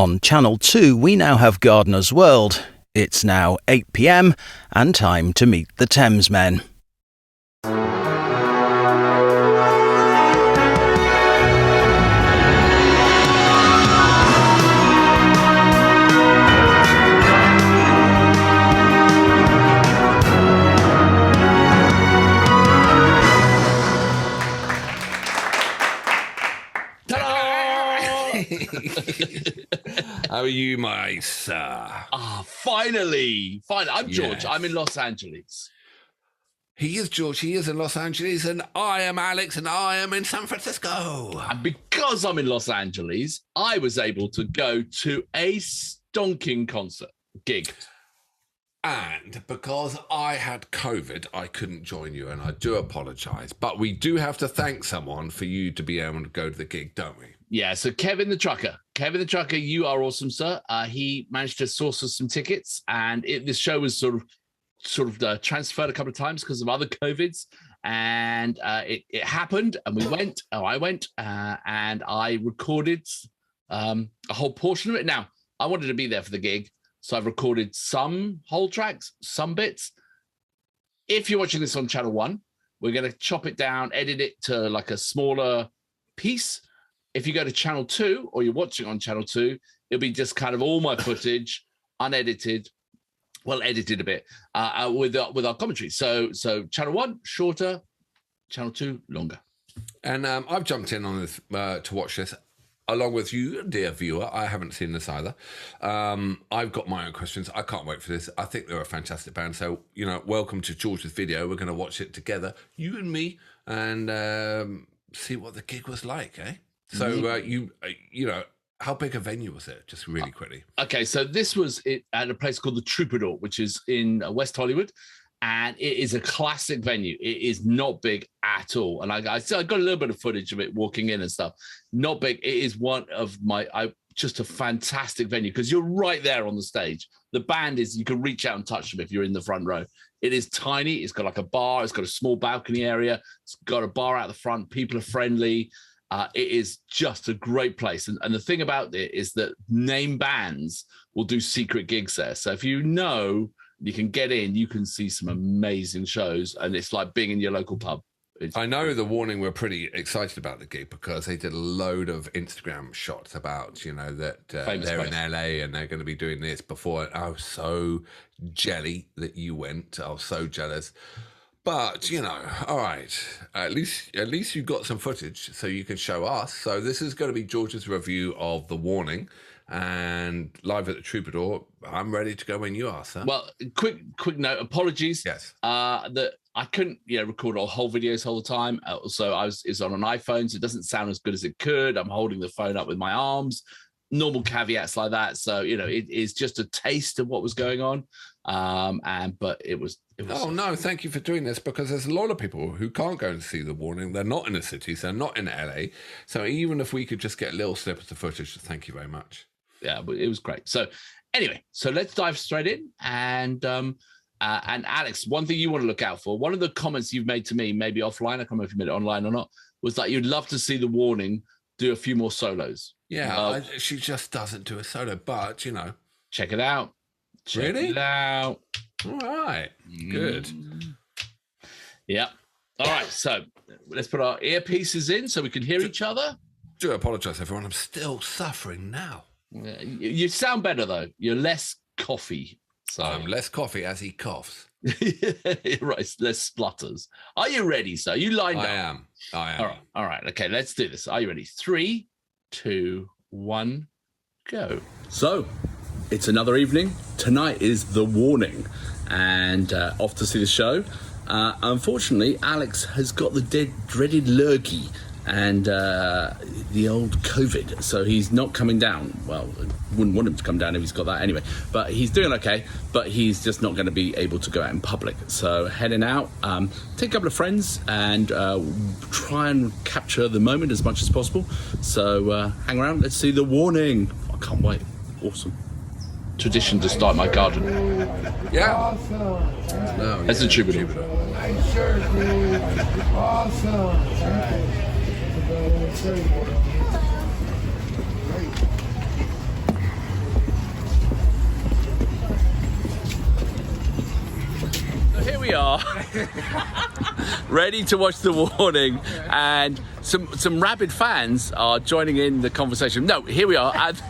On Channel 2, we now have Gardener's World. It's now 8 p.m. and time to meet the Thamesmen. How are you, my sir? Finally. I'm George. Yes. I'm in Los Angeles. He is George. He is in Los Angeles, and I am Alex, and I am in San Francisco. And because I'm in Los Angeles, I was able to go to a stonking concert gig. And because I had COVID, I couldn't join you, and I do apologise. But we do have to thank someone for you to be able to go to the gig, don't we? Yeah, so Kevin the Trucker, you are awesome, sir. He managed to source us some tickets, and this show was sort of transferred a couple of times because of other COVIDs, and it happened, and we went. I went, and I recorded a whole portion of it. Now, I wanted to be there for the gig, so I've recorded some whole tracks, some bits. If you're watching this on Channel 1, we're going to chop it down, edit it to like a smaller piece. If you go to Channel 2 or you're watching on Channel 2, it'll be just kind of all my footage, unedited, well, edited a bit, with our commentary. So Channel 1, shorter, Channel 2, longer. And I've jumped in on this to watch this, along with you, dear viewer. I haven't seen this either. I've got my own questions. I can't wait for this. I think they're a fantastic band. So, welcome to George's video. We're going to watch it together, you and me, and see what the gig was like, eh? So how big a venue was it? Just really quickly. Okay, so this was at a place called the Troubadour, which is in West Hollywood, and it is a classic venue. It is not big at all, and I got a little bit of footage of it walking in and stuff. Not big. It is one of just a fantastic venue because you're right there on the stage. The band you can reach out and touch them if you're in the front row. It is tiny. It's got like a bar. It's got a small balcony area. It's got a bar out the front. People are friendly. It is just a great place. And the thing about it is that name bands will do secret gigs there. So if you can get in, you can see some amazing shows. And it's like being in your local pub. I know the Warning were pretty excited about the gig because they did a load of Instagram shots about, that they're in LA and they're going to be doing this before. I was so jelly that you went. I was so jealous. But, all right, at least you got some footage so you can show us. So this is going to be George's review of The Warning and live at the Troubadour. I'm ready to go when you are, sir. Well, quick note, apologies. Yes. That I couldn't, record all whole videos all the time. Also, it's on an iPhone, so it doesn't sound as good as it could. I'm holding the phone up with my arms. Normal caveats like that. So, it is just a taste of what was going on. But it was. Oh no! Thank you for doing this because there's a lot of people who can't go and see The Warning. They're not in the cities. They're not in LA. So even if we could just get little snippets of footage, thank you very much. Yeah, but it was great. So anyway, let's dive straight in. And Alex, one thing you want to look out for. One of the comments you've made to me, maybe offline, I can't remember if you made it online or not, was that you'd love to see The Warning do a few more solos. Yeah, she just doesn't do a solo, but check it out. Check it out. All right. Good. Yeah. All right. So let's put our earpieces in so we can hear each other. Do apologize, everyone. I'm still suffering now. You sound better, though. You're less coffee. So I'm less coffee as he coughs. Right. Less splutters. Are you ready, sir? You lined up? I am. All right. Okay. Let's do this. Are you ready? 3, 2, 1, go. So it's another evening. Tonight is The Warning, and off to see the show. Unfortunately, Alex has got the dreaded lurgy and the old COVID, so he's not coming down. Well, I wouldn't want him to come down if he's got that anyway, but he's doing okay, but he's just not going to be able to go out in public. So heading out, take a couple of friends and try and capture the moment as much as possible. So hang around, let's see The Warning. I can't wait. Awesome. Tradition to start my garden. Yeah. No, that's a Troubadour. we are, ready to watch The Warning, and some rabid fans are joining in the conversation. No, here we are at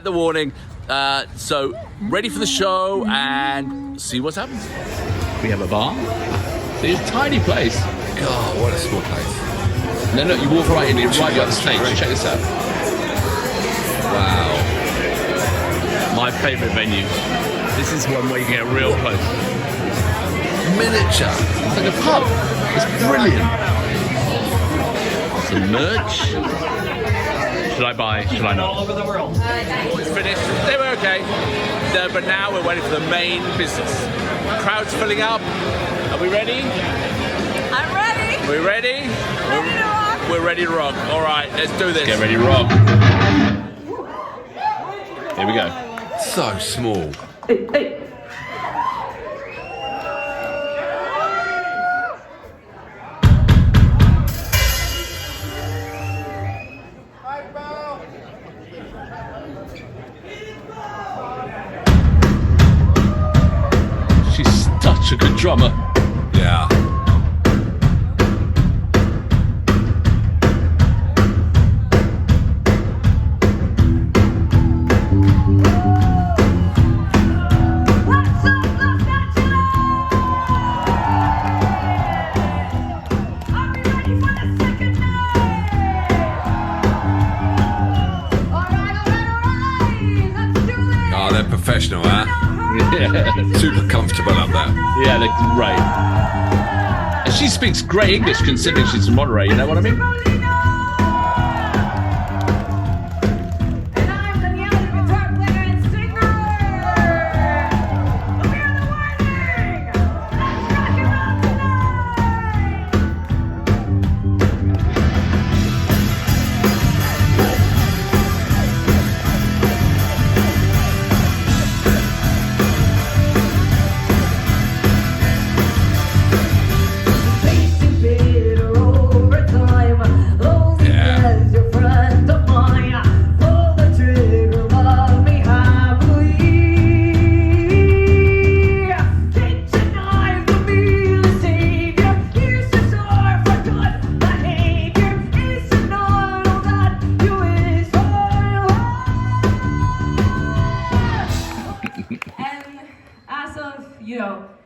The Warning. So ready for the show and see what's happened. We have a bar. It's a tiny place. God, what a small place. No, you walk right in, you're right on the stage. Check this out. Wow. My favourite venue. This is one where you get real close. Miniature. It's like a pub. It's brilliant. Some merch. Should I buy? Should I not? All over the world. It's finished. They were okay. But now we're waiting for the main business. Crowd's filling up. Are we ready? I'm ready. Are we ready? Ready to rock. We're ready to rock. All right, let's do this. Get ready to rock. Here we go. So small. Hey. She's such a good drummer. Yeah. Oh, they're professional, huh? Yeah. Super comfortable up there. Yeah, they're great. And she speaks great English considering she's from Monterey, you know what I mean?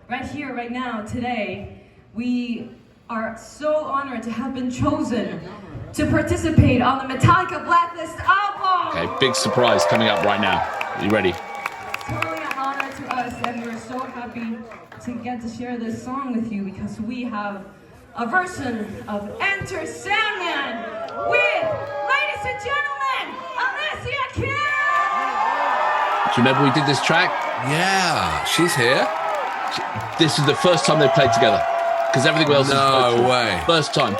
Right here, right now, today, we are so honored to have been chosen to participate on the Metallica Blacklist album. Okay, big surprise coming up right now. Are you ready? It's totally an honor to us, and we're so happy to get to share this song with you because we have a version of Enter Sandman with, ladies and gentlemen, Alessia Cara! Do you remember we did this track? Yeah, she's here. This is the first time they played together because everything else is No way. First time.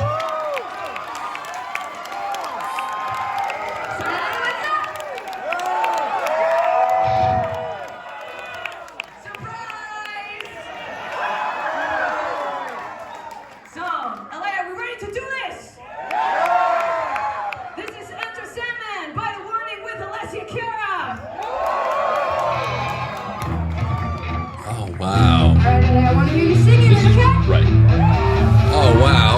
Surprise! So, LA, are we ready to do this? This is Enter Sandman by The Warning with Alessia Cara. Oh, wow. All right, LA, I want to hear you singing, This is okay? right. Oh, wow.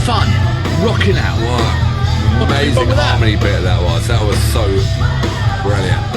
fun, rocking out. What amazing harmony bit that was. That was so brilliant.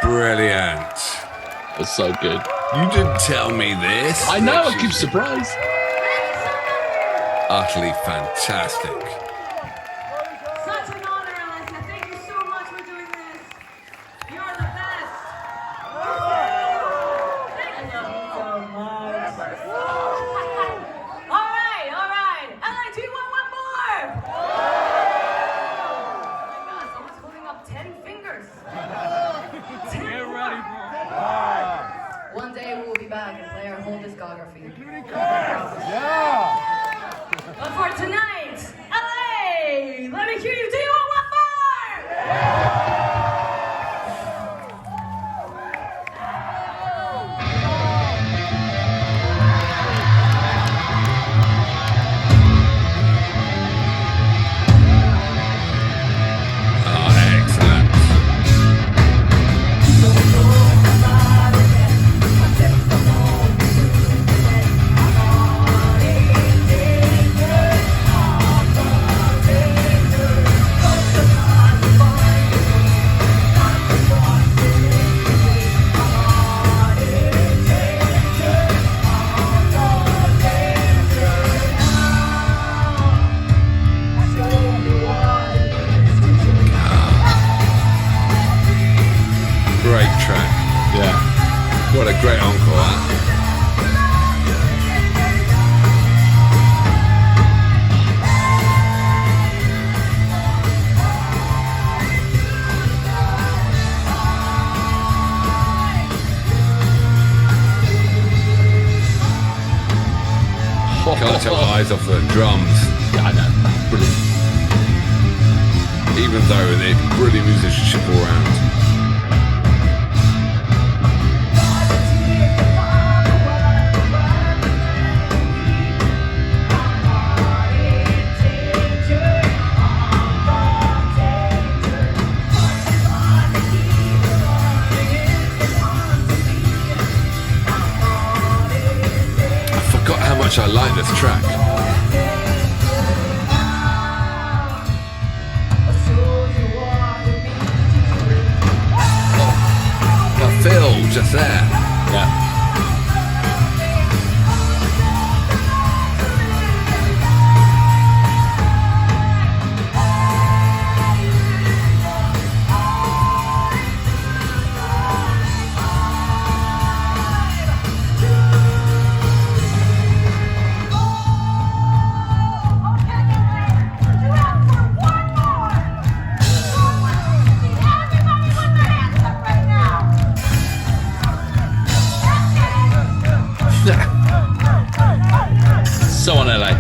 Brilliant. That's so good. You didn't tell me this. I know, I keep surprised. Utterly fantastic. Such an honor, Alessia. Thank you so much for doing this. You're the best. Thank you so much. All right. Ella, do you want one more? Oh my God, someone's holding up 10 fingers. 10 Get ready, bro. One day we'll be back and play our whole discography. Yeah. But for tonight, LA, let me hear you. Do you want one more? Great track. Yeah. What a great encore. Huh? Can't take my eyes off the drums. Yeah, I know. Brilliant. Even though they're brilliant musicianship all around. I like this track. The fill just there. Yeah. So on LA.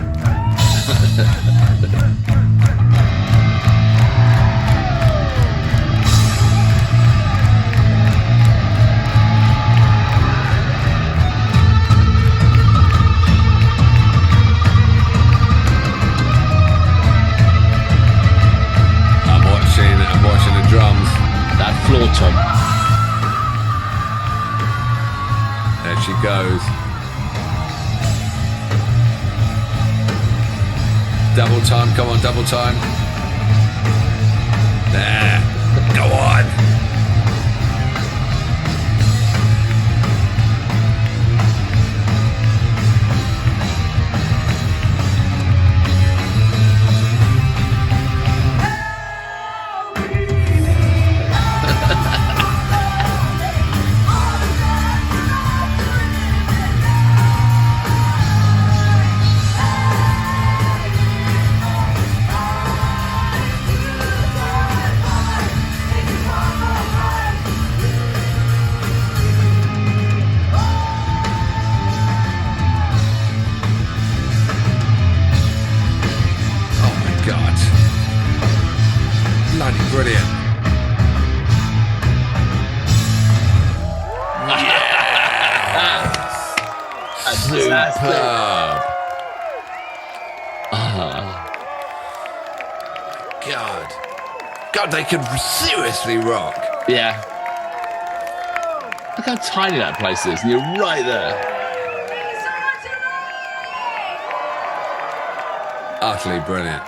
I'm watching the drums. That floor tom. There she goes. Double time, come on, double time. There, go on. brilliant. Superb. God, they could seriously rock. Yeah. Look how tiny that place is, and you're right there. Utterly brilliant.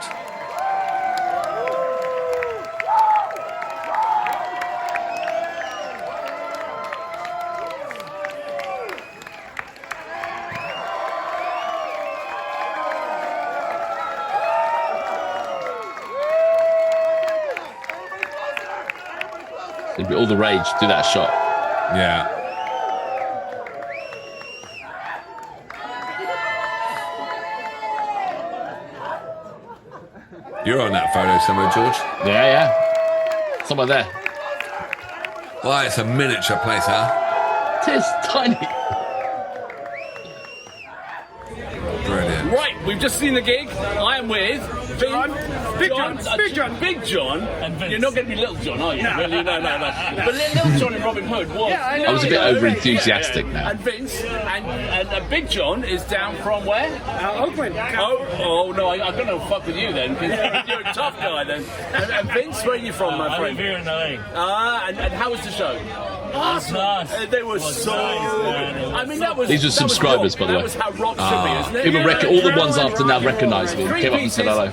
It'd be all the rage to do that shot. Yeah. You're on that photo somewhere, George. Yeah. Somewhere there. Well, it's a miniature place, huh? It is tiny. Brilliant. Right, we've just seen the gig. I am with Big John. And Vince. You're not going to be Little John, are you? No. Really? No. But Little John in Robin Hood was. Yeah, I was a bit over enthusiastic now. And Vince and Big John is down from where? Oakland. Oh no, I don't know fuck with you then, because you're a tough guy then. And Vince, where are you from, my friend? I live here in LA. And how was the show? Awesome. Nice. They were so good. I mean, that was. These are subscribers, by the way. That was how rock should be, isn't it? People all the ones after now recognise me. Came up and said hello.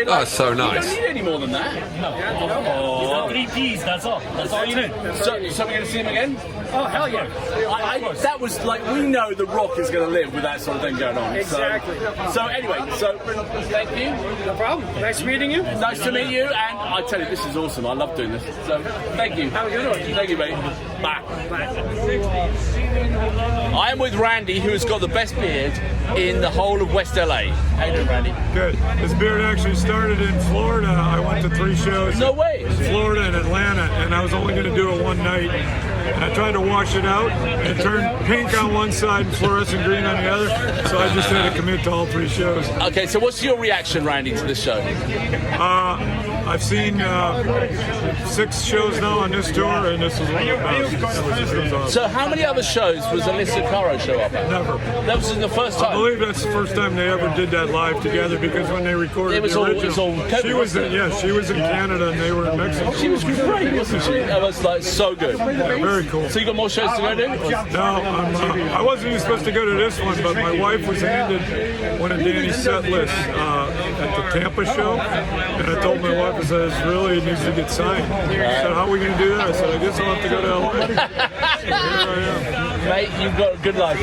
Oh, so nice. You don't need any more than that. No. Three Ps, that's all. That's all you need. So we're going to see him again? Oh, hell yeah. That was like, we know The Rock is going to live with that sort of thing going on. Exactly. So anyway, thank you. No problem. Nice meeting you. Nice to meet you. And I tell you, this is awesome. I love doing this. So thank you. Have a good one. Thank you, mate. Bye. I am with Randy, who has got the best beard in the whole of West LA. How you doing, Randy? Good. This beard actually started in Florida. I went to 3 shows. No way. Florida and Atlanta, and I was only going to do it one night. And I tried to wash it out, and it turned pink on one side and fluorescent green on the other. So I just had to commit to all 3 shows. Okay, so what's your reaction, Randy, to this show? I've seen 6 shows now on this tour, and this is one of the best. It was awesome. So how many other shows was Alyssa Caro show up at? Never. That was the first time? I believe that's the first time they ever did that live together, because when they recorded the original, COVID, she was in Canada and they were in Mexico. She was great, wasn't she? That was like so good. Very cool. So you got more shows to go to? No, I wasn't even supposed to go to this one, but my wife was handed one of Danny's set lists at the Tampa show, and I told my wife, I said, it really needs to get signed. She said, how are we going to do that? I said, I guess I'll have to go to LA. So here I am. Mate, you've got a good life.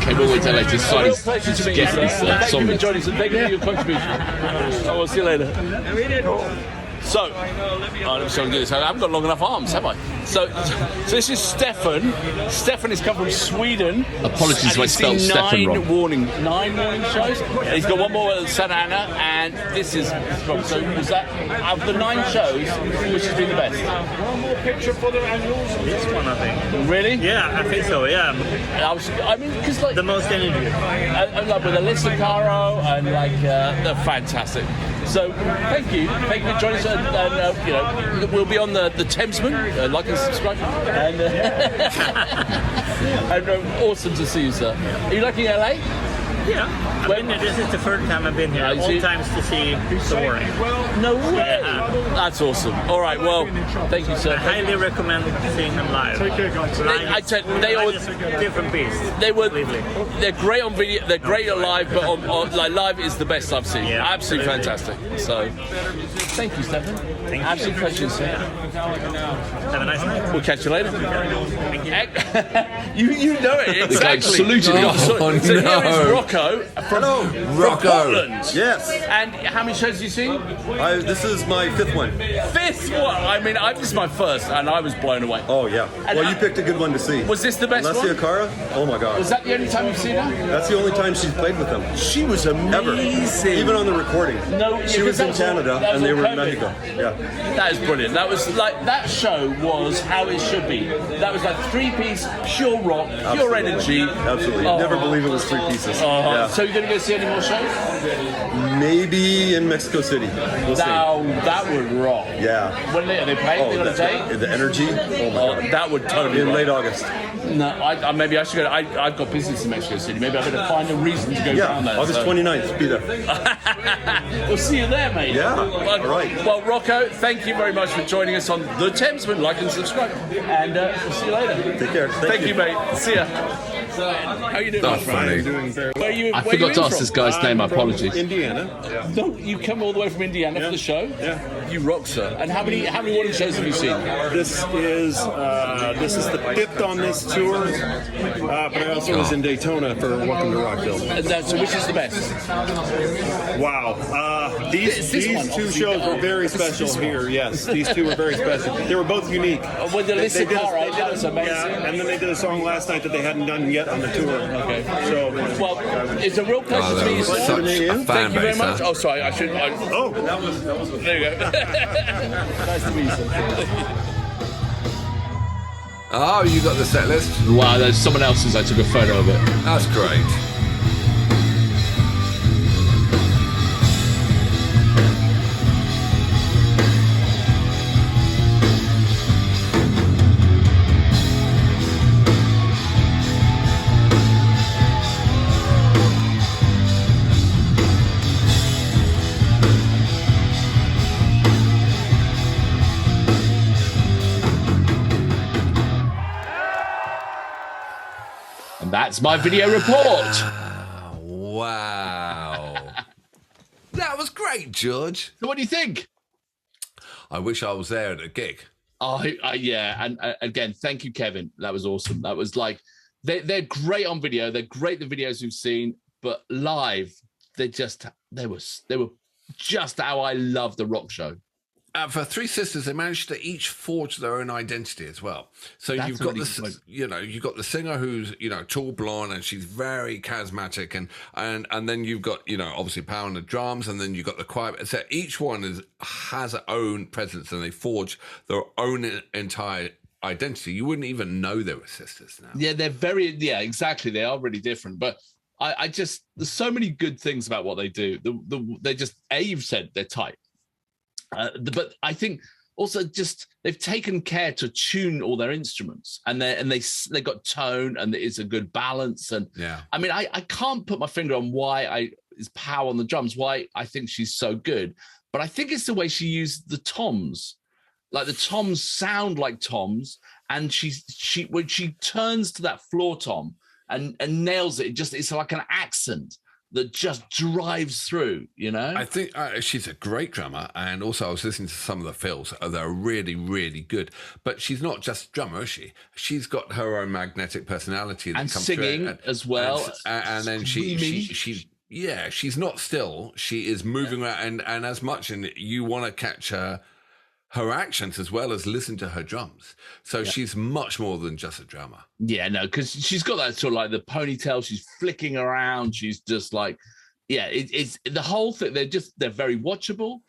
Came all the way to LA to sign his Pleasure to meet you, get sir. his Thank song. you for joining us and thank you for your contribution. I will see you later. So, let me show you this. I haven't got long enough arms, have I? So this is Stefan. Stefan has come from Sweden. Apologies if I spelled Stefan wrong. 9 warning shows. He's got one more at Santa Ana, and this is from. So was that of the 9 shows, which has been the best? One more picture for the annuals. This one, I think. Really? Yeah, I think so, yeah. I mean, because like The most energy. and like with Alyssa Caro and like they're fantastic. So thank you for joining us, and you know, we'll be on the Thamesmen. Like and subscribe, and awesome to see you, sir. Are you liking LA? Yeah. This is the first time I've been here. All times to see the Warning. No way. Yeah. That's awesome. All right, well, thank you, sir. I highly recommend seeing them live. I tell you, they are different beasts. They're great on video. They're great live, but on like live is the best I've seen. Yeah. Absolutely fantastic. So, thank you, Stefan. Absolute pleasure, sir. Have a nice night. We'll catch you later. you know it exactly. The guy saluted me. Oh, So here no. is Rocco from Rocco. Portland. Yes, And how many shows have you seen? this is my 5th one. 5th one. I mean, this is my first, and I was blown away. Oh yeah. And Well, you picked a good one to see. Was this the best Alessia one? Cara? Oh my God. Was that the only time you've seen her? That's the only time she's played with them. She was Ever. amazing. Even on the recording. No, She was in because that Canada that was and they all were in COVID. Mexico. Yeah. That is brilliant. That was like, that show was how it should be. That was like 3-piece, pure rock, pure energy. Absolutely. Oh. Never believe it was 3 pieces. Oh, Yeah. So you're going to go see any more shows? Maybe in Mexico City. We'll see. That would rock. Yeah. When are they playing? They got a date? The energy. Oh my God. That would totally In rock. late August. No, maybe I should go. I've got business in Mexico City. Maybe I better find a reason to go down there. August 29th. Be there. We'll see you there, mate. Yeah. All right. Well, Rocco, thank you very much for joining us on The Thamesmen. Like and subscribe. And we'll see you later. Take care. Thank you, mate. See ya. So, how you doing, my friend? Where you, I where forgot you to in ask from? this guy's name. My apologies. Indiana. No, you come all the way from Indiana for the show. Yeah. You rock, sir. And how many warning shows have you seen? This is the 5th on this tour, but I also was in Daytona for Welcome to Rockville. So which is the best? Wow. These one, two shows were very special here. Yes, these two were very special. They were both unique. With the Lisa Cara, that was amazing. Yeah, and then they did a song last night that they hadn't done yet on the tour. Okay. So, well, it's a real pleasure to meet you, sir. Such a fan Thank you very base, much. huh? Oh, sorry, I should. There you go. Nice to meet you, sir. Oh, you got the set list? Wow, there's someone else's. I took a photo of it. That's great. And that's my video report. Wow. That was great, George. So what do you think? I wish I was there at a gig. Yeah, and again, thank you, Kevin. That was awesome. That was like, they're great on video. They're great, the videos we've seen, but live, they were just how I love the rock show. For Three Sisters, they managed to each forge their own identity as well. So That's you've got really you've got the singer who's tall, blonde, and she's very charismatic, and then you've got obviously power on the drums, and then you've got the choir. So each one has their own presence, and they forge their own entire identity. You wouldn't even know they were sisters now. Yeah, exactly. They are really different, but I just, there's so many good things about what they do. They just, you've said they're tight. But I think also just they've taken care to tune all their instruments, and they got tone, and it's a good balance. And yeah, I mean, I can't put my finger on why is power on the drums, why I think she's so good, but I think it's the way she used the toms. Like the toms sound like toms, and she when she turns to that floor tom and nails it, it's like an accent that just drives through, I think she's a great drummer, and also I was listening to some of the fills. They're really, really good. But she's not just a drummer, is she? She's got her own magnetic personality that and comes singing through, as well. And then she's not still. She is moving around, and as much, and you want to catch her actions as well as listen to her drums. So she's much more than just a drummer. Yeah, no, because she's got that sort of like the ponytail. She's flicking around. She's just like, it's the whole thing. They're very watchable.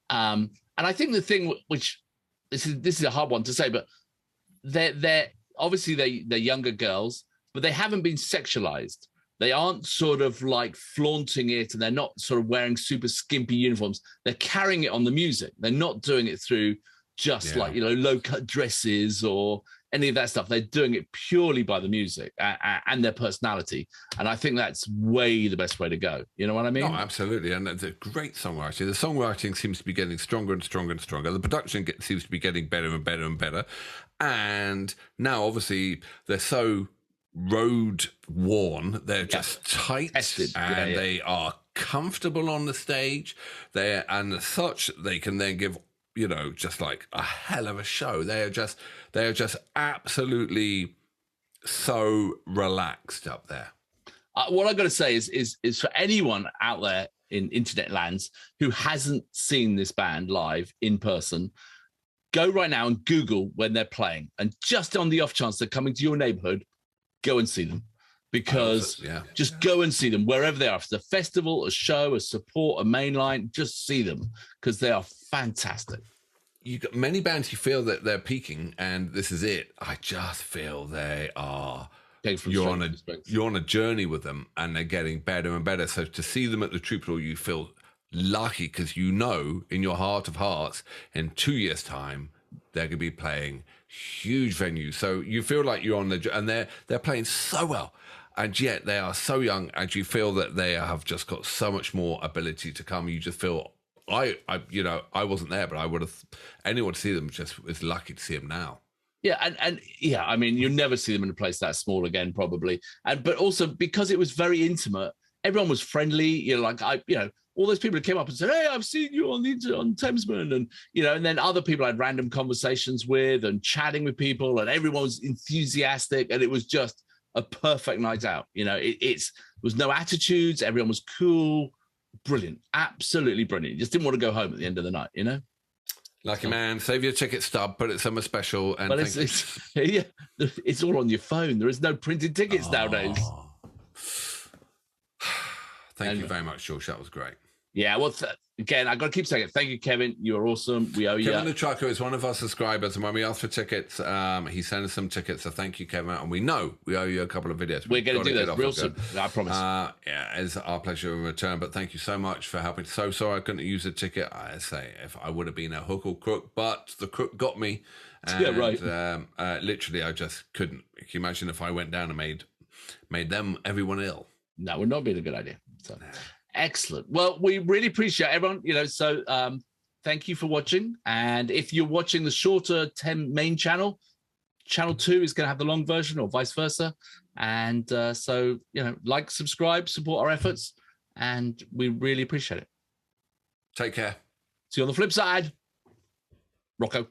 And I think the thing which this is a hard one to say, but they're obviously they're younger girls, but they haven't been sexualized. They aren't sort of like flaunting it, and they're not sort of wearing super skimpy uniforms. They're carrying it on the music. They're not doing it through just like, low cut dresses or any of that stuff. They're doing it purely by the music and their personality. And I think that's way the best way to go. You know what I mean? Oh, absolutely. And it's a great songwriting. The songwriting seems to be getting stronger and stronger and stronger. The production seems to be getting better and better and better. And now, obviously, they're so road worn, they're just tight, tested, and they are comfortable on the stage. And as such, they can then give just like a hell of a show. They are just absolutely so relaxed up there. What I've got to say is for anyone out there in internet lands who hasn't seen this band live in person, go right now and Google when they're playing, and just on the off chance they're coming to your neighborhood, go and see them, because just go and see them wherever they are. If it's a festival, a show, a support, a mainline, just see them, because they are fantastic. You got many bands you feel that they're peaking and this is it. I just feel they are you're on a journey with them, and they're getting better and better. So to see them at the Troubadour, you feel lucky because you know in your heart of hearts, in 2 years' time, they're going to be playing huge venues. So you feel like you're on the, and they're playing so well, and yet they are so young, and you feel that they have just got so much more ability to come. You just feel, I wasn't there, but I would have, anyone to see them just was lucky to see them now. Yeah, and yeah, I mean, you'll never see them in a place that small again, probably. But also because it was very intimate, everyone was friendly. All those people who came up and said, "Hey, I've seen you on Thamesmen," and and then other people I had random conversations with and chatting with people, and everyone was enthusiastic, and it was just a perfect night out. It was no attitudes. Everyone was cool, brilliant, absolutely brilliant. You just didn't want to go home at the end of the night, Lucky man, save your ticket stub, put it somewhere special, and it's all on your phone. There is no printed tickets nowadays. Thank you very much, George. That was great. Yeah, well, again, I got to keep saying it. Thank you, Kevin. You are awesome. We owe you. Kevin the Trucker is one of our subscribers, and when we asked for tickets, he sent us some tickets. So thank you, Kevin. And we know we owe you a couple of videos. We're going to do that real soon. I promise. It's our pleasure in return. But thank you so much for helping. So sorry I couldn't use a ticket. I say if I would have been a hook or crook, but the crook got me. And, yeah, right. Literally, I just couldn't. Can you imagine if I went down and made them everyone ill? That would not be a good idea. So. Excellent. Well, we really appreciate everyone. Thank you for watching. And if you're watching the shorter 10 main channel 2 is going to have the long version, or vice versa. And like, subscribe, support our efforts, and we really appreciate it. Take care. See you on the flip side. Rocco.